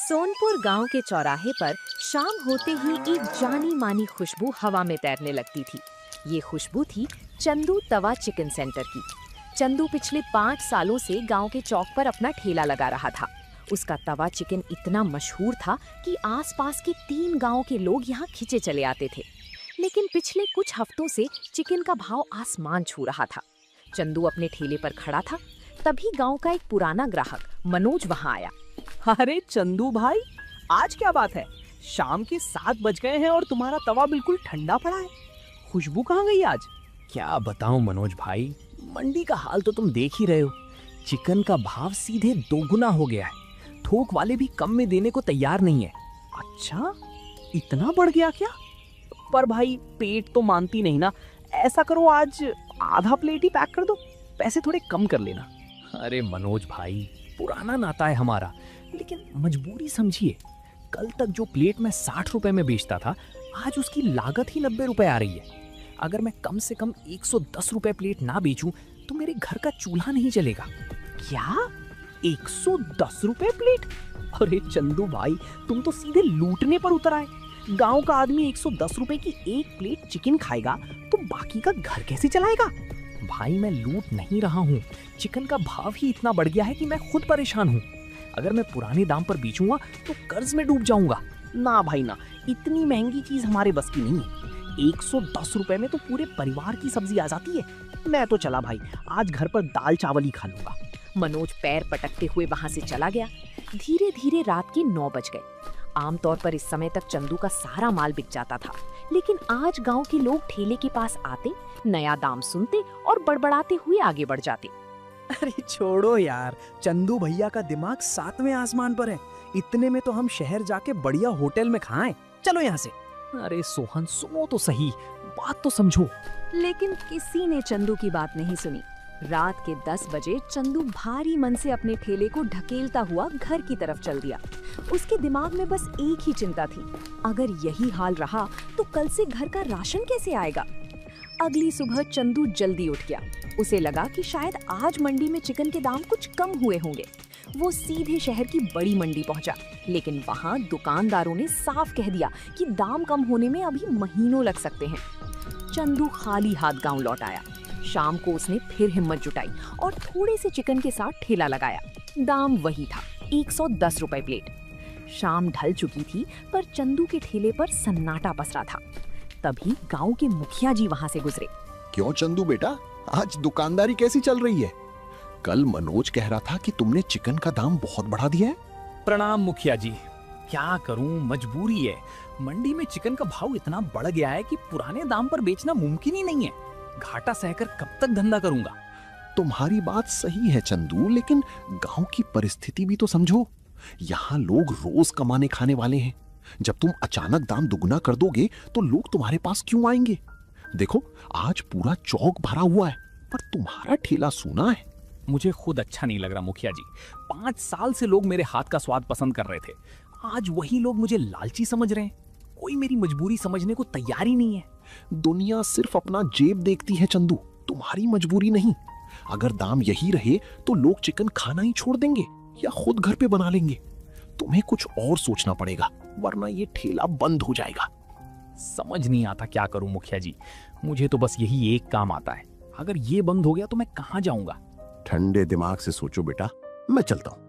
सोनपुर गांव के चौराहे पर शाम होते ही एक जानी मानी खुशबू हवा में तैरने लगती थी। ये खुशबू थी चंदू तवा चिकन सेंटर की। चंदू पिछले 5 सालों से गांव के चौक पर अपना ठेला लगा रहा था। उसका तवा चिकन इतना मशहूर था कि आसपास के 3 गांव के लोग यहाँ खिंचे चले आते थे। लेकिन पिछले कुछ हफ्तों से चिकन का भाव आसमान छू रहा था। चंदू अपने ठेले पर खड़ा था, तभी गांव का एक पुराना ग्राहक मनोज वहां आया। अरे चंदू भाई, आज क्या बात है? शाम के 7 बज गए हैं और तुम्हारा तवा बिल्कुल ठंडा पड़ा है। खुशबू कहाँ गई आज? क्या बताऊं मनोज भाई, मंडी का हाल तो तुम देख ही रहे हो। चिकन का भाव सीधे 2 गुना हो गया है। थोक वाले भी कम में देने को तैयार नहीं है। अच्छा, इतना बढ़ गया क्या? पर भाई पेट तो मानती नहीं ना। ऐसा करो, आज आधा प्लेट ही पैक कर दो, पैसे थोड़े कम कर लेना। अरे मनोज भाई, पुराना नाता है हमारा, लेकिन मजबूरी समझिए। कल तक जो प्लेट मैं 60 रुपए में बेचता था, आज उसकी लागत ही 90 रुपए आ रही है। अगर मैं कम से कम 110 रुपए प्लेट ना बेचूं तो मेरे घर का चूल्हा नहीं चलेगा। क्या 110 रुपए प्लेट? अरे चंदू भाई, तुम तो सीधे लूटने पर उतर आए। गांव का आदमी 110 रुपए की एक प्लेट चिकन खाएगा तो बाकी का घर कैसे चलाएगा? भाई मैं लूट नहीं रहा हूँ, चिकन का भाव ही इतना बढ़ गया है कि मैं खुद परेशान हूँ। अगर मैं पुराने दाम पर बेचूंगा तो कर्ज में डूब जाऊंगा। ना भाई ना, इतनी महंगी चीज हमारे बस की नहीं है। 110 रुपए में तो पूरे परिवार की सब्जी आ जाती है। मैं तो चला भाई, आज घर पर दाल चावल ही खा लूंगा। मनोज पैर पटकते हुए वहां से चला गया। धीरे धीरे रात के 9 बज गए। आमतौर पर इस समय तक चंदू का सारा माल बिक जाता था, लेकिन आज गांव के लोग ठेले के पास आते, नया दाम सुनते और बड़बड़ाते हुए आगे बढ़ जाते। अरे छोड़ो यार, चंदू भैया का दिमाग 7वें आसमान पर है। इतने में तो हम शहर जाके बढ़िया होटल में खाएं। चलो यहाँ से। अरे सोहन, सुनो तो सही, बात तो समझो। लेकिन किसी ने चंदू की बात नहीं सुनी। रात के 10 बजे चंदू भारी मन से अपने ठेले को ढकेलता हुआ घर की तरफ चल दिया। उसके दिमाग में बस एक ही चिंता थी, अगर यही हाल रहा तो कल से घर का राशन कैसे आएगा। अगली सुबह चंदू जल्दी उठ गया। उसे लगा कि शायद आज मंडी में चिकन के दाम कुछ कम हुए होंगे। वो सीधे शहर की बड़ी मंडी पहुंचा, लेकिन वहां दुकानदारों ने साफ कह दिया कि दाम कम होने में अभी महीनों लग सकते हैं। चंदू खाली हाथ गांव लौट आया। शाम को उसने फिर हिम्मत जुटाई और थोड़े से चिकन के साथ ठेला लगाया। दाम वही था, 110 रुपए प्लेट। शाम ढल चुकी थी, पर चंदू के ठेले पर सन्नाटा पसरा था। तभी गांव के मुखिया जी वहां से गुजरे। क्यों चंदू बेटा, आज दुकानदारी कैसी चल रही है? कल मनोज कह रहा था कि तुमने चिकन का दाम बहुत बढ़ा दिया है। प्रणाम मुखिया जी। क्या करूं, मजबूरी है। मंडी में चिकन का भाव इतना बढ़ गया है कि पुराने दाम पर बेचना मुमकिन ही नहीं है। घाटा सहकर कब तक धंधा करूंगा। तुम्हारी बात सही है चंदू, लेकिन गांव की परिस्थिति भी तो समझो। यहाँ लोग रोज कमाने खाने वाले हैं। जब तुम अचानक दाम दुगना कर दोगे तो लोग तुम्हारे पास क्यों आएंगे? देखो, आज पूरा चौक भरा हुआ है, पर तुम्हारा ठेला सूना है। मुझे खुद अच्छा नहीं लग रहा मुखिया जी। 5 साल से लोग मेरे हाथ का स्वाद पसंद कर रहे थे। आज वही लोग मुझे लालची समझ रहे हैं। कोई मेरी मजबूरी समझने को तैयार ही नहीं है। दुनिया सिर्फ अपना जेब देखती है चंदू, तुम्हारी मजबूरी नहीं। अगर दाम यही रहे तो लोग चिकन खाना ही छोड़ देंगे या खुद घर पे बना लेंगे। तुम्हें कुछ और सोचना पड़ेगा, वरना ये ठेला बंद हो जाएगा। समझ नहीं आता क्या करूं मुखिया जी। मुझे तो बस यही एक काम आता है। अगर ये बंद हो गया तो मैं कहां जाऊंगा? ठंडे दिमाग से सोचो बेटा, मैं चलता हूँ।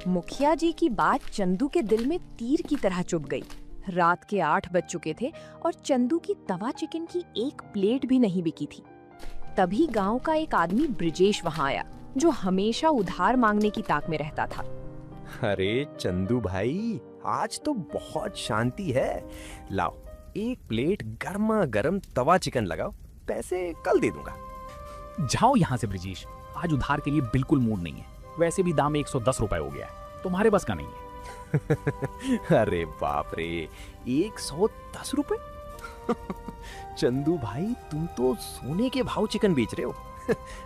मुखिया जी की बात चंदू के दिल में तीर की तरह चुभ गई। रात के 8 बज चुके थे और चंदू की तवा चिकन की एक प्लेट भी नहीं बिकी थी। तभी गांव का एक आदमी ब्रिजेश वहां आया, जो हमेशा उधार मांगने की ताक में रहता था। अरे चंदू भाई, आज तो बहुत शांति है। लाओ, एक प्लेट गर्मा गर्म तवा चिकन लगाओ, पैसे कल दे दूंगा। जाओ यहाँ से ब्रिजेश, आज उधार के लिए बिल्कुल मूड नहीं है। वैसे भी दाम 110 रुपए हो गया है, तुम्हारे बस का नहीं है। अरे बाप रे, 110 रुपए? चंदू भाई, तुम तो सोने के भाव चिकन बेच रहे हो।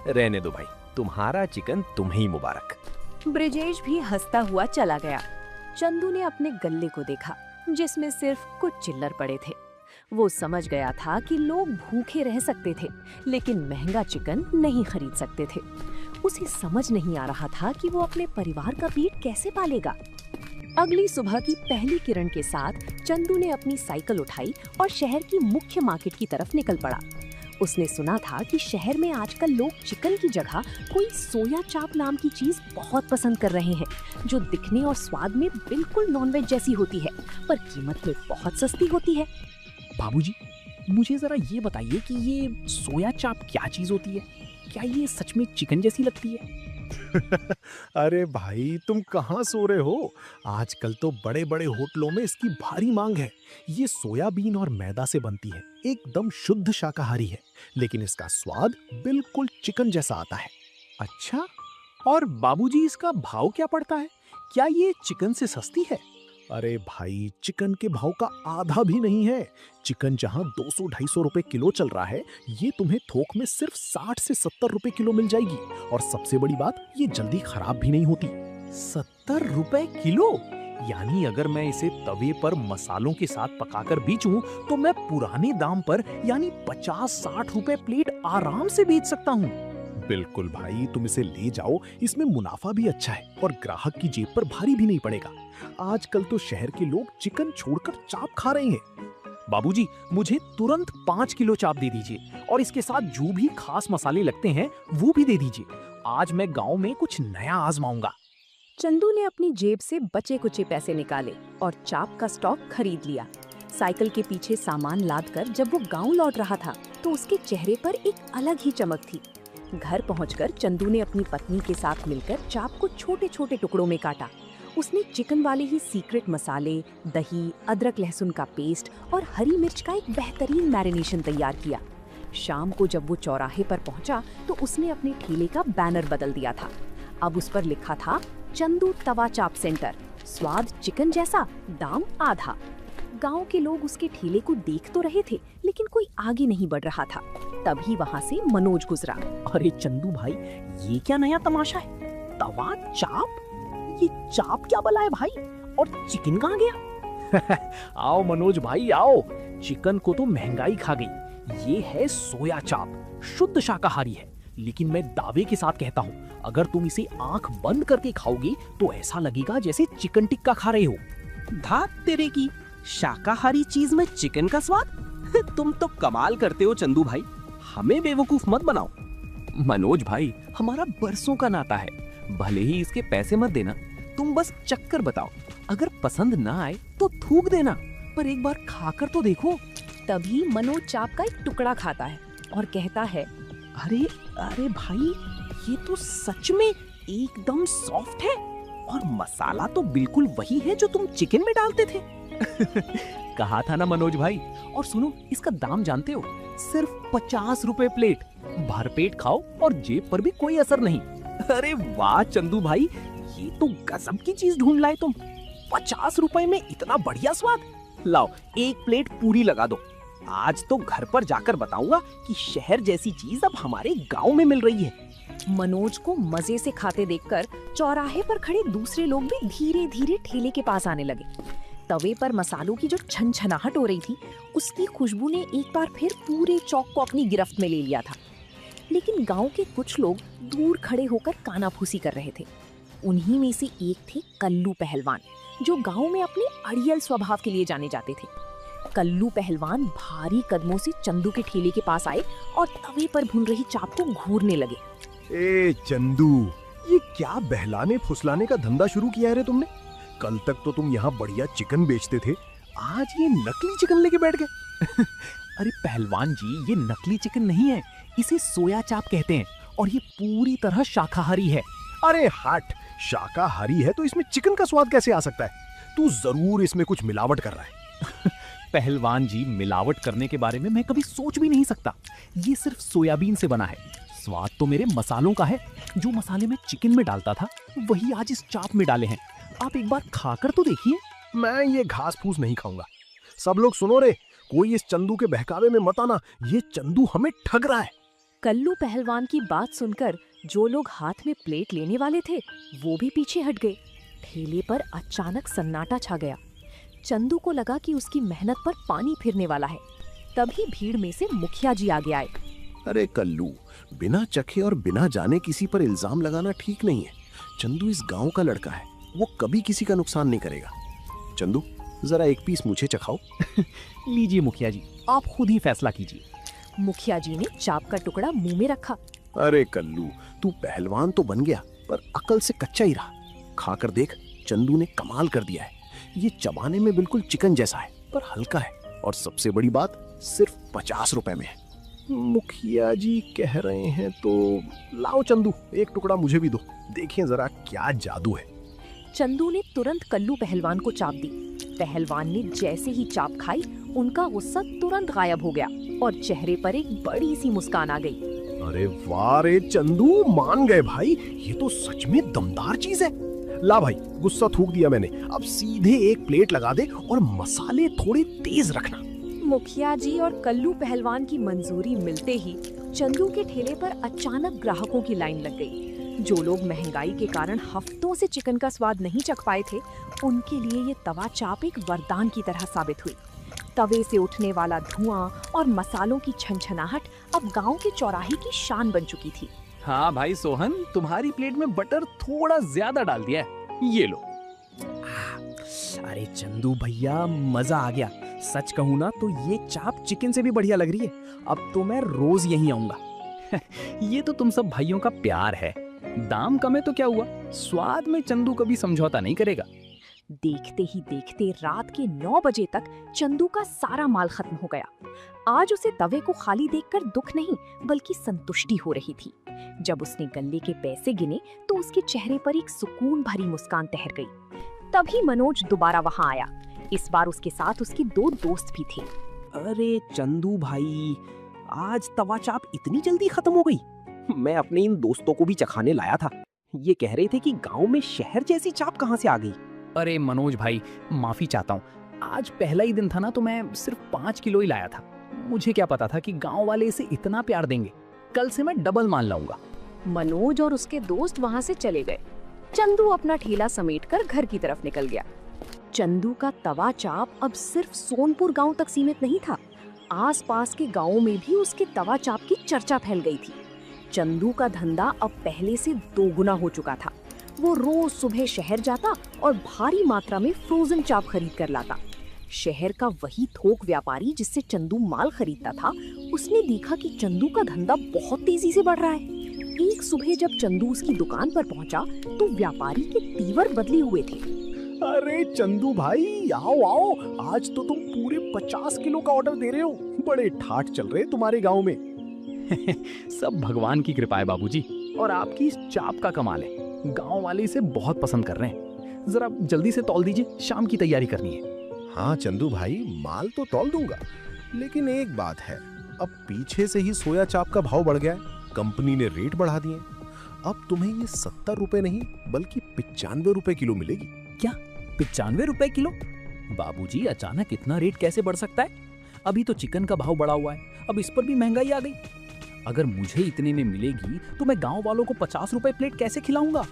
रहने दो भाई, तुम्हारा चिकन तुम्हें ही मुबारक। ब्रिजेश भी हंसता हुआ चला गया। चंदू ने अपने गल्ले को देखा, जिसमें सिर्फ कुछ चिल्लर पड़े थे। वो समझ गया था कि लोग भूखे रह सकते थे, लेकिन महंगा चिकन नहीं खरीद सकते थे। उसे समझ नहीं आ रहा था कि वो अपने परिवार का पेट कैसे पालेगा। अगली सुबह की पहली किरण के साथ चंदू ने अपनी साइकिल उठाई और शहर की मुख्य मार्केट की तरफ निकल पड़ा। उसने सुना था कि शहर में आजकल लोग चिकन की जगह कोई सोया चाप नाम की चीज बहुत पसंद कर रहे हैं, जो दिखने और स्वाद में बिल्कुल नॉनवेज जैसी होती है, पर कीमत में बहुत सस्ती होती है। बाबूजी, मुझे जरा ये बताइए कि ये सोया चाप क्या चीज होती है? क्या ये सच में चिकन जैसी लगती है? अरे भाई, तुम कहाँ सो रहे हो? आजकल तो बड़े बड़े होटलों में इसकी भारी मांग है। ये सोयाबीन और मैदा से बनती है, एकदम शुद्ध शाकाहारी है, लेकिन इसका स्वाद बिल्कुल चिकन जैसा आता है। अच्छा, और बाबूजी इसका भाव क्या पड़ता है? क्या ये चिकन से सस्ती है? अरे भाई, चिकन के भाव का आधा भी नहीं है। चिकन जहाँ 200-250 रुपए किलो चल रहा है, ये तुम्हें थोक में सिर्फ 60 से 70 रुपए किलो मिल जाएगी। और सबसे बड़ी बात, ये जल्दी खराब भी नहीं होती। 70 रुपए किलो? यानी अगर मैं इसे तवे पर मसालों के साथ पकाकर बेचूं, तो मैं पुराने दाम पर यानी 50-60 रुपए प्लेट आराम से बेच सकता हूँ। बिल्कुल भाई, तुम इसे ले जाओ, इसमें मुनाफा भी अच्छा है और ग्राहक की जेब पर भारी भी नहीं पड़ेगा। आजकल तो शहर के लोग चिकन छोड़कर चाप खा रहे हैं। बाबूजी, मुझे तुरंत 5 किलो चाप दे दीजिए और इसके साथ जो भी खास मसाले लगते हैं वो भी दे दीजिए। आज मैं गांव में कुछ नया आजमाऊंगा। चंदू ने अपनी जेब से बचे कुचे पैसे निकाले और चाप का स्टॉक खरीद लिया। साइकिल के पीछे सामान लादकर जब वो गांव लौट रहा था, तो उसके चेहरे पर एक अलग ही चमक थी। घर पहुंचकर चंदू ने अपनी पत्नी के साथ मिलकर चाप को छोटे छोटे टुकड़ों में काटा। उसने चिकन वाले ही सीक्रेट मसाले, दही, अदरक लहसुन का पेस्ट और हरी मिर्च का एक बेहतरीन मैरिनेशन तैयार किया। शाम को जब वो चौराहे पर पहुंचा, तो उसने अपने ठेले का बैनर बदल दिया था। अब उस पर लिखा था, चंदू तवा चाप सेंटर, स्वाद चिकन जैसा, दाम आधा। गांव के लोग उसके ठेले को देख तो रहे थे, लेकिन कोई आगे नहीं बढ़ रहा था। तभी वहाँ से मनोज गुजरा। अरे चंदू भाई, ये क्या नया तमाशा है? तवा चाप? ये चाप क्या बला है भाई? और चिकन कहाँ गया? आओ मनोज भाई आओ, चिकन को तो महंगाई खा गई। ये है सोया चाप, शुद्ध शाकाहारी है, लेकिन मैं दावे के साथ कहता हूँ, अगर तुम इसे आंख बंद करके खाओगे तो ऐसा लगेगा जैसे चिकन टिक्का खा रहे हो। धात तेरे की, शाकाहारी चीज में चिकन का स्वाद? तुम तो कमाल करते हो चंदू भाई, हमें बेवकूफ मत बनाओ। मनोज भाई, हमारा बरसों का नाता है, भले ही इसके पैसे मत देना, तुम बस चक्कर बताओ, अगर पसंद ना आए तो थूक देना, पर एक बार खाकर तो देखो। तभी मनोज चाप का एक टुकड़ा खाता है और कहता है, अरे अरे भाई, ये तो सच में एकदम सॉफ्ट है और मसाला तो बिल्कुल वही है जो तुम चिकन में डालते थे। कहा था ना मनोज भाई। और सुनो, इसका दाम जानते हो? सिर्फ 50 रुपए प्लेट। भरपेट खाओ और जेब पर भी कोई असर नहीं। अरे वाह चंदू भाई, ये तो गजब की चीज ढूंढ लाए तुम। 50 रुपए में इतना बढ़िया स्वाद। लाओ, एक प्लेट पूरी लगा दो। आज तो घर पर जाकर बताऊंगा कि शहर जैसी चीज अब हमारे गांव में मिल रही है। मनोज को मजे से खाते देखकर चौराहे पर खड़े दूसरे लोग भी धीरे धीरे ठेले के पास आने लगे। तवे पर मसालों की जो छनछनाहट हो रही थी, उसकी खुशबू ने एक बार फिर पूरे चौक को अपनी गिरफ्त में ले लिया था। लेकिन गांव के कुछ लोग दूर खड़े होकर कानाफूसी कर रहे थे। उन्हीं में से एक थे कल्लू पहलवान, जो गांव में अपने अड़ियल स्वभाव के लिए जाने जाते थे। कल्लू पहलवान भारी कदमों से चंदू के ठेले के पास आए और तवे पर भून रही चाप को घूरने लगे। ए चंदू, ये क्या बहलाने फुसलाने का धंधा शुरू किया है रे तुमने? कल तक तो तुम यहाँ बढ़िया चिकन बेचते थे, आज ये नकली चिकन लेके बैठ गए। अरे पहलवान जी, ये नकली चिकन नहीं है, इसे सोया चाप कहते हैं और ये पूरी तरह शाकाहारी है। अरे हट, शाकाहारी है तो इसमें चिकन का स्वाद कैसे आ सकता है? तू जरूर इसमें कुछ मिलावट कर रहा है। पहलवान जी, मिलावट करने के बारे में मैं कभी सोच भी नहीं सकता। ये सिर्फ सोयाबीन से बना है। स्वाद तो मेरे मसालों का है। जो मसाले मैं चिकन में डालता था, वही आज इस चाप में डाले हैं। आप एक बार खाकर तो देखिए। मैं ये घास फूस नहीं खाऊंगा। सब लोग सुनो रे, कोई इस चंदू के बहकावे में मत आना, ये चंदू हमें ठग रहा है। कल्लू पहलवान की बात सुनकर जो लोग हाथ में प्लेट लेने वाले थे, वो भी पीछे हट गए। ठेले पर अचानक सन्नाटा छा गया। चंदू को लगा कि उसकी मेहनत पर पानी फिरने वाला है। तभी भीड़ में से मुखिया जी आगे आए। अरे कल्लू, बिना चखे और बिना जाने किसी पर इल्जाम लगाना ठीक नहीं है। चंदू इस गांव का लड़का है, वो कभी किसी का नुकसान नहीं करेगा। चंदू, जरा एक पीस मुझे चखाओ। लीजिए मुखिया जी, आप खुद ही फैसला कीजिए। मुखिया जी ने चाप का टुकड़ा मुंह में रखा। अरे कल्लू, तू पहलवान तो बन गया पर अकल से कच्चा ही रहा। खाकर देख, चंदू ने कमाल कर दिया है। ये चबाने में बिल्कुल चिकन जैसा है पर हल्का है, और सबसे बड़ी बात, सिर्फ 50 रुपए में है। मुखिया जी कह रहे हैं तो लाओ चंदू, एक टुकड़ा मुझे भी दो, देखें जरा क्या जादू है। चंदू ने तुरंत कल्लू पहलवान को चाप दी। पहलवान ने जैसे ही चाप खाई, उनका गुस्सा तुरंत गायब हो गया और चेहरे पर एक बड़ी सी मुस्कान आ गई। अरे वाह रे चंदू, मान गए भाई, ये तो सच में दमदार चीज है। ला भाई, गुस्सा थूक दिया मैंने, अब सीधे एक प्लेट लगा दे और मसाले थोड़े तेज रखना। मुखिया जी और कल्लू पहलवान की मंजूरी मिलते ही चंदू के ठेले पर अचानक ग्राहकों की लाइन लग गई। जो लोग महंगाई के कारण हफ्तों से चिकन का स्वाद नहीं चख पाए थे, उनके लिए ये तवा चाप एक वरदान की तरह साबित हुई। तवे से उठने वाला धुआं और मसालों की छनछनाहट अब गांव के चौराहे की शान बन चुकी थी। हाँ भाई सोहन, तुम्हारी प्लेट में बटर थोड़ा ज्यादा डाल दिया है, ये लो। अरे चंदू भैया, मजा आ गया। सच कहूँ ना तो ये चाप चिकन से भी बढ़िया लग रही है। अब तो मैं रोज यहीं आऊंगा। ये तो तुम सब भाइयों का प्यार है। दाम कम है तो क्या हुआ, स्वाद में चंदू कभी समझौता नहीं करेगा। देखते ही देखते रात के 9 बजे तक चंदू का सारा माल खत्म हो गया। आज उसे तवे को खाली देखकर दुख नहीं बल्कि संतुष्टि हो रही थी। जब उसने गल्ले के पैसे गिने तो उसके चेहरे पर एक सुकून भरी मुस्कान तहर गई। तभी मनोज दोबारा वहां आया। इस बार उसके साथ उसके 2 दोस्त भी थे। अरे चंदू भाई, आज तवा चाप इतनी जल्दी खत्म हो गई? मैं अपने इन दोस्तों को भी चखाने लाया था। ये कह रहे थे कि गांव में शहर जैसी चाप कहां से आ गई। अरे मनोज भाई, माफी चाहता हूँ, आज पहला ही दिन था ना, तो मैं सिर्फ 5 किलो ही लाया था। मुझे क्या पता था कि गांव वाले इसे इतना प्यार देंगे। कल से मैं डबल मान लाऊंगा। मनोज और उसके दोस्त वहां से चले गए। चंदू अपना ठेला समेटकर घर की तरफ निकल गया। चंदू का तवा चाप अब सिर्फ सोनपुर गांव तक सीमित नहीं था। आसपास के गांवों में भी उसके तवा चाप की चर्चा फैल गई थी। चंदू का धंधा अब पहले से दोगुना हो चुका था। वो रोज सुबह शहर जाता और भारी मात्रा में फ्रोजन चाप खरीद कर लाता। शहर का वही थोक व्यापारी जिससे चंदू माल खरीदता था, उसने देखा कि चंदू का धंधा बहुत तेजी से बढ़ रहा है। एक सुबह जब चंदू उसकी दुकान पर पहुंचा तो व्यापारी के तीवर बदले हुए थे। अरे चंदू भाई, आओ आओ, आज तो तुम पूरे 50 किलो का ऑर्डर दे रहे हो। बड़े ठाठ चल रहे तुम्हारे गांव में। सब भगवान की कृपा है बाबूजी, और आपकी इस चाप का कमाल है। गांव वाले इसे बहुत पसंद कर रहे हैं। जरा जल्दी से तौल दीजिए, शाम की तैयारी करनी है। हाँ चंदू भाई, माल तो तौल दूंगा, लेकिन एक बात है, अब पीछे से ही सोया चाप का भाव बढ़ गया है। कंपनी ने रेट बढ़ा दिए। अब तुम्हें ये 70 रुपए नहीं बल्कि 95 रुपए किलो मिलेगी। क्या 95 रुपए किलो? बाबूजी, अचानक इतना रेट कैसे बढ़ सकता है? अभी तो चिकन का भाव बढ़ा हुआ है, अब इस पर भी महंगाई आ गई। अगर मुझे इतने में मिलेगी तो मैं गांव वालों को 50 रुपए प्लेट कैसे खिलाऊंगा?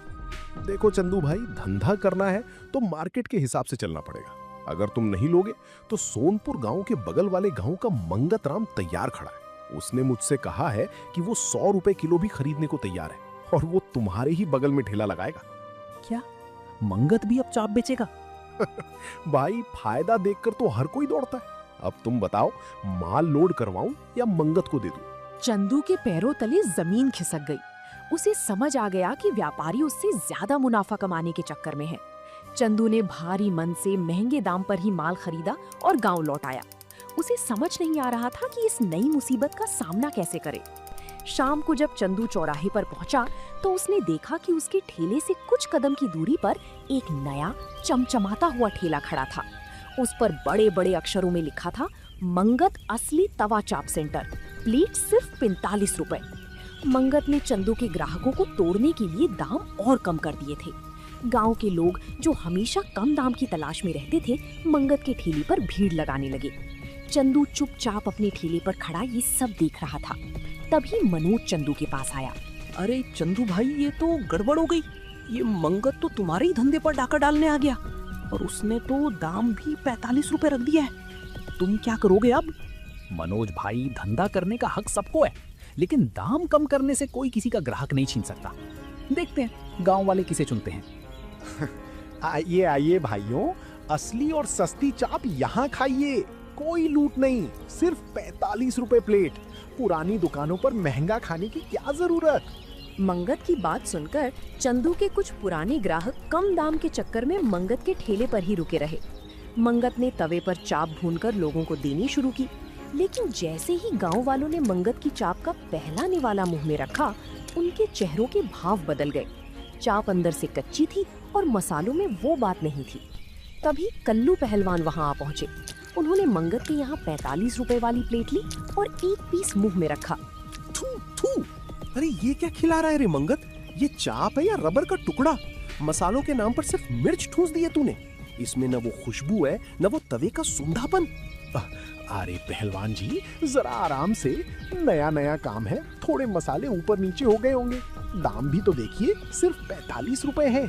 देखो चंदू भाई, धंधा करना है तो मार्केट के हिसाब से चलना पड़ेगा। अगर तुम नहीं लोगे तो सोनपुर गांव के बगल वाले गांव का मंगत राम तैयार खड़ा है। उसने मुझसे कहा है कि वो 100 रुपए किलो भी खरीदने को तैयार है, और वो तुम्हारे ही बगल में ठेला लगाएगा। क्या मंगत भी अब चाप बेचेगा? भाई, फायदा देखकर तो हर कोई दौड़ता है। अब तुम बताओ, माल लोड करवाऊं या मंगत को दे दूं? चंदू के पैरों तले जमीन खिसक गई। उसे समझ आ गया कि व्यापारी उससे ज्यादा मुनाफा कमाने के चक्कर में है। चंदू ने भारी मन से महंगे दाम पर ही माल खरीदा और गांव लौट आया। उसे समझ नहीं आ रहा था कि इस नई मुसीबत का सामना कैसे करे। शाम को जब चंदू चौराहे पर पहुंचा तो उसने देखा कि उसके ठेले से कुछ कदम की दूरी पर एक नया चमचमाता हुआ ठेला खड़ा था। उस पर बड़े बड़े अक्षरों में लिखा था, मंगत असली तवा चाप सेंटर, प्लेट सिर्फ 45 रुपए। मंगत ने चंदू के ग्राहकों को तोड़ने के लिए दाम और कम कर दिए थे। गांव के लोग जो हमेशा कम दाम की तलाश में रहते थे, मंगत के ठेले पर भीड़ लगाने लगे। चंदू चुपचाप अपने ठेले पर खड़ा ये सब देख रहा था। तभी मनोज चंदू के पास आया। अरे चंदू भाई, ये तो गड़बड़ हो गई। ये मंगत तो तुम्हारे ही धंधे पर डाका डालने आ गया, और उसने तो दाम भी 45 रुपए रख दिया है। तुम क्या करोगे अब? मनोज भाई, धंधा करने का हक सबको है, लेकिन दाम कम करने से कोई किसी का ग्राहक नहीं छीन सकता। देखते हैं गांव वाले किसे चुनते हैं। आइए आइए भाइयों, असली और सस्ती चाप यहाँ खाइए। कोई लूट नहीं, सिर्फ 45 रुपए प्लेट। पुरानी दुकानों पर महंगा खाने की क्या जरूरत। मंगत की बात सुनकर चंदू के कुछ पुराने ग्राहक कम दाम के चक्कर में मंगत के ठेले पर ही रुके रहे। मंगत ने तवे पर चाप भूनकर लोगों को देनी शुरू की, लेकिन जैसे ही गांव वालों ने मंगत की चाप का पहला निवाला मुंह में रखा, उनके चेहरों के भाव बदल गए। चाप अंदर से कच्ची थी और मसालों में वो बात नहीं थी। तभी कल्लू पहलवान वहां आ पहुंचे। उन्होंने मंगत के यहाँ 45 रुपए वाली प्लेट ली और एक पीस मुंह में रखा। थू थू, अरे ये क्या खिला रहा है रे मंगत? ये चाप है या रबर का टुकड़ा? मसालों के नाम पर सिर्फ मिर्च ठूस दी है तूने। इसमें न वो खुशबू है न वो तवे का सूंधापन। अरे पहलवान जी, जरा आराम से, नया नया काम है, थोड़े मसाले ऊपर नीचे हो गए होंगे। दाम भी तो देखिए, सिर्फ 45 रुपए है।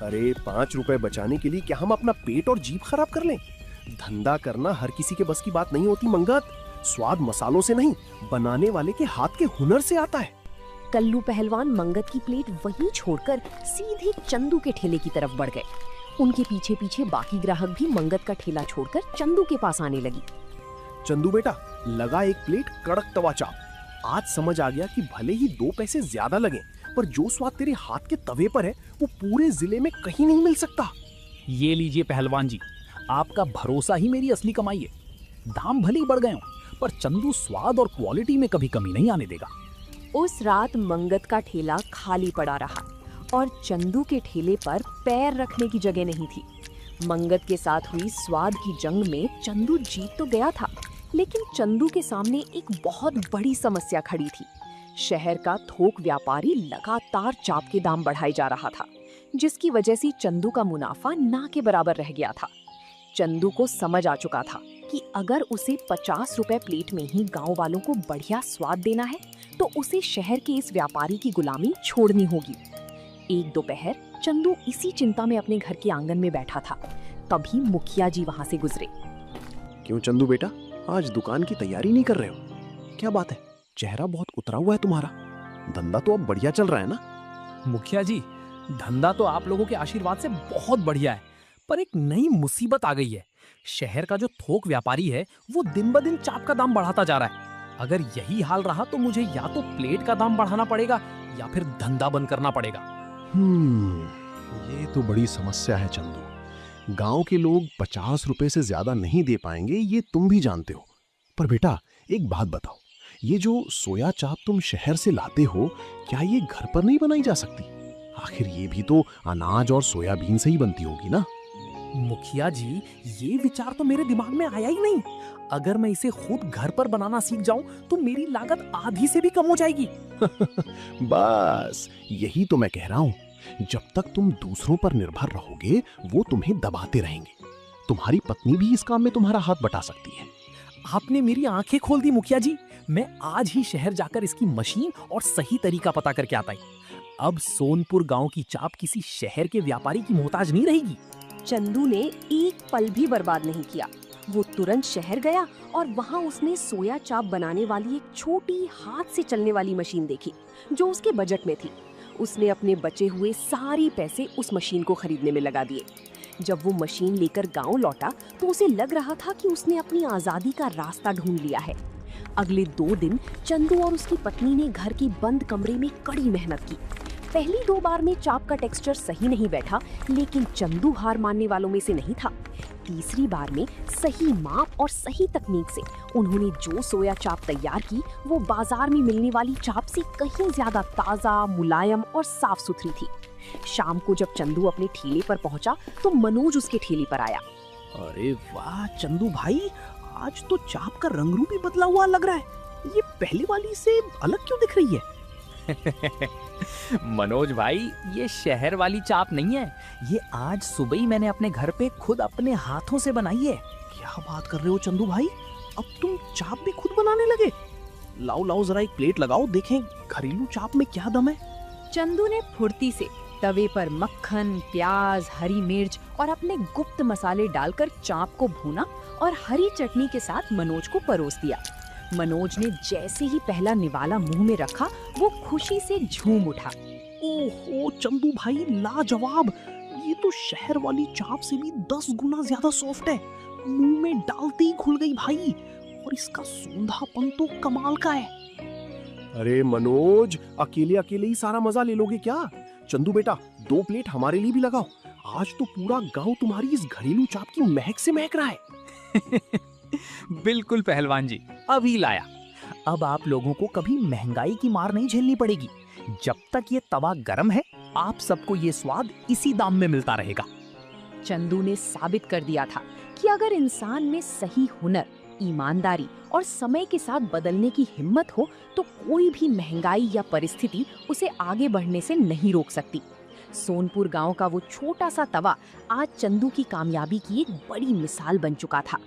अरे 5 रुपए बचाने के लिए क्या हम अपना पेट और जीभ खराब कर लें? धंधा करना हर किसी के बस की बात नहीं होती मंगत। स्वाद मसालों से नहीं, बनाने वाले के हाथ के हुनर से आता है। कल्लू पहलवान मंगत की प्लेट वहीं छोड़कर सीधे चंदू के ठेले की तरफ बढ़ गए। उनके पीछे पीछे बाकी ग्राहक भी मंगत का ठेला छोड़कर चंदू के पास आने लगी। चंदू बेटा, लगा एक प्लेट कड़क तवा चाप। आज समझ आ गया कि भले ही 2 पैसे ज्यादा लगे, पर जो स्वाद तेरे हाथ के तवे पर है वो पूरे जिले में कहीं नहीं मिल सकता। ये लीजिए पहलवान जी, आपका भरोसा ही मेरी असली कमाई है। दाम भले ही बढ़ गए हों, पर चंदू स्वाद और क्वालिटी में कभी कमी नहीं आने देगा। उस रात मंगत का ठेला खाली पड़ा रहा और चंदू के ठेले पर पैर रखने की जगह नहीं थी। मंगत के साथ हुई स्वाद की जंग में चंदू जीत तो गया था, लेकिन चंदू के सामने एक बहुत बड़ी समस्या खड़ी थी। शहर का थोक व्यापारी लगातार चाप के दाम बढ़ाए जा रहा था, जिसकी वजह से चंदू का मुनाफा ना के बराबर रह गया था। चंदू को समझ आ चुका था कि अगर उसे 50 रुपए प्लेट में ही गांव वालों को बढ़िया स्वाद देना है, तो उसे शहर के इस व्यापारी की गुलामी छोड़नी होगी। एक दोपहर चंदू इसी चिंता में अपने घर के आंगन में बैठा था। तभी मुखिया जी वहां से गुजरे। क्यों चंदू बेटा, आज दुकान की तैयारी नहीं कर रहे हो? क्या बात है, चेहरा बहुत उतरा हुआ है तुम्हारा। धंधा तो अब बढ़िया चल रहा है ना? मुखिया जी, धंधा तो आप लोगों के आशीर्वाद से बहुत बढ़िया है, पर एक नई मुसीबत आ गई है। शहर का जो थोक व्यापारी है वो दिन ब दिन चाप का दाम बढ़ाता जा रहा है। अगर यही हाल रहा तो मुझे या तो प्लेट का दाम बढ़ाना पड़ेगा या फिर धंधा बंद करना पड़ेगा। ये तो बड़ी समस्या है चंदू। गांव के लोग 50 रुपए से ज्यादा नहीं दे पाएंगे, ये तुम भी जानते हो। पर बेटा एक बात बताओ, ये जो सोया चाप तुम शहर से लाते हो, क्या ये घर पर नहीं बनाई जा सकती? आखिर ये भी तो अनाज और सोयाबीन से ही बनती होगी ना? मुखिया जी, ये विचार तो मेरे दिमाग में आया ही नहीं। अगर मैं इसे खुद घर पर बनाना सीख जाऊं तो मेरी लागत आधी से भी कम हो जाएगी। बस यही तो मैं कह रहा हूं। जब तक तुम दूसरों पर निर्भर रहोगे, वो तुम्हें दबाते रहेंगे। तुम्हारी पत्नी भी इस काम में तुम्हारा हाथ बटा सकती है। आपने मेरी आंखें खोल दी मुखिया जी। मैं आज ही शहर जाकर इसकी मशीन और सही तरीका पता करके आता हूं। अब सोनपुर गांव की चाप किसी शहर के व्यापारी की मोहताज नहीं रहेगी। चंदू ने एक पल भी बर्बाद नहीं किया। वो तुरंत शहर गया और वहाँ उसने सोया चाप बनाने वाली एक छोटी हाथ से चलने वाली मशीन देखी, जो उसके बजट में थी। उसने अपने बचे हुए सारे पैसे उस मशीन को खरीदने में लगा दिए। जब वो मशीन लेकर गांव लौटा तो उसे लग रहा था कि उसने अपनी आजादी का रास्ता ढूंढ लिया है। अगले 2 दिन चंदू और उसकी पत्नी ने घर के बंद कमरे में कड़ी मेहनत की। पहली 2 बार में चाप का टेक्सचर सही नहीं बैठा, लेकिन चंदू हार मानने वालों में से नहीं था। तीसरी बार में सही माप और सही तकनीक से उन्होंने जो सोया चाप तैयार की, वो बाजार में मिलने वाली चाप से कहीं ज्यादा ताजा, मुलायम और साफ सुथरी थी। शाम को जब चंदू अपने ठेले पर पहुंचा तो मनोज उसके ठेले पर आया। अरे वाह चंदू भाई, आज तो चाप का रंग रूप ही बदला हुआ लग रहा है। ये पहले वाली से अलग क्यों दिख रही है? मनोज भाई, ये शहर वाली चाप नहीं है। ये आज सुबह ही मैंने अपने घर पे खुद अपने हाथों से बनाई है। क्या बात कर रहे हो चंदू भाई, अब तुम चाप भी खुद बनाने लगे? लाओ लाओ जरा एक प्लेट लगाओ, देखें घरेलू चाप में क्या दम है। चंदू ने फुर्ती से तवे पर मक्खन, प्याज, हरी मिर्च और अपने गुप्त मसाले डालकर चाप को भूना और हरी चटनी के साथ मनोज को परोस दिया। मनोज ने जैसे ही पहला निवाला मुंह में रखा, वो खुशी से झूम उठा। ओहो चंदू भाई, लाजवाब! ये तो शहर वाली चाप से भी 10 गुना ज्यादा सॉफ्ट है। मुंह में डालते ही खुल गई भाई, और इसका सूंधापन तो कमाल का है। अरे मनोज, अकेले अकेले ही सारा मजा ले लोगे क्या? चंदू बेटा, 2 प्लेट हमारे लिए भी लगाओ। आज तो पूरा गांव तुम्हारी इस घरेलू चाप की महक से महक रहा है। बिल्कुल पहलवान जी, अभी लाया। अब आप लोगों को कभी महंगाई की मार नहीं झेलनी पड़ेगी। जब तक ये तवा गर्म है, आप सबको ये स्वाद इसी दाम में मिलता रहेगा। चंदू ने साबित कर दिया था कि अगर इंसान में सही हुनर, ईमानदारी और समय के साथ बदलने की हिम्मत हो तो कोई भी महंगाई या परिस्थिति उसे आगे बढ़ने से नहीं रोक सकती। सोनपुर गांव का वो छोटा सा तवा आज चंदू की कामयाबी की एक बड़ी मिसाल बन चुका था।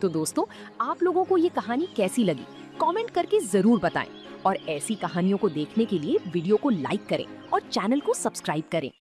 तो दोस्तों, आप लोगों को ये कहानी कैसी लगी? कमेंट करके जरूर बताएं और ऐसी कहानियों को देखने के लिए वीडियो को लाइक करें और चैनल को सब्सक्राइब करें।